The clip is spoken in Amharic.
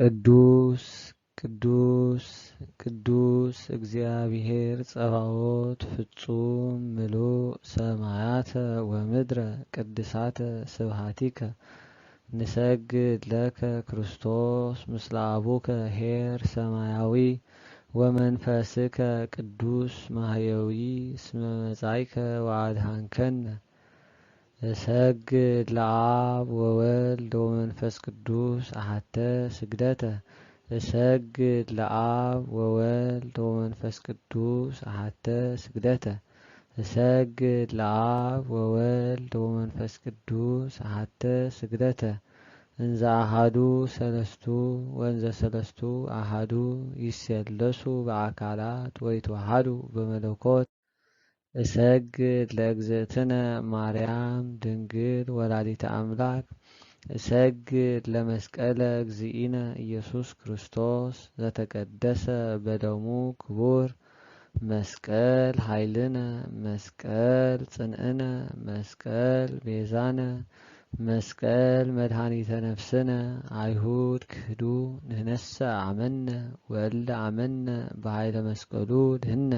ቅዱስ ቅዱስ ቅዱስ እግዚአብሔር ጸባኦት ፍጹም ምሉእ ሰማያተ ወምድረ ቅድሳተ ስብሐቲከ ንሰግድ ለከ ክርስቶስ ምስለ አቡከ ኄር ሰማያዊ ወመንፈስከ ቅዱስ ማህየዊ እስመ መጻእከ ወአድኃንከነ እሰግድ ለአብ ወወልድ ወመንፈስ ቅዱስ አሐተ ስግደተ እሰግድ ለአብ ወወልድ ወመንፈስ ቅዱስ አሐተ ስግደተ እሰግድ ለአብ ወወልድ ወመንፈስ ቅዱስ አሐተ ስግደተ እንዘ አሐዱ ሰለስቱ ወንዘ ሰለስቱ አሐዱ ይስየለሱ በአካላት ወይትወሃዱ በመለኮት እሰግድ ለእግዝእትነ ማርያም ድንግል ወላዲተ አምላክ እሰግድ ለመስቀለ እግዚእነ ኢየሱስ ክርስቶስ ዘተቀደሰ በደሙ ክቡር መስቀል ኃይልነ መስቀል ጽንዕነ መስቀል ቤዛነ መስቀል መድኃኒተ ነፍስነ አይሁድ ክህዱ ንህነሰ አመነ ወእለ አመነ በኃይለ መስቀሉ ድህነ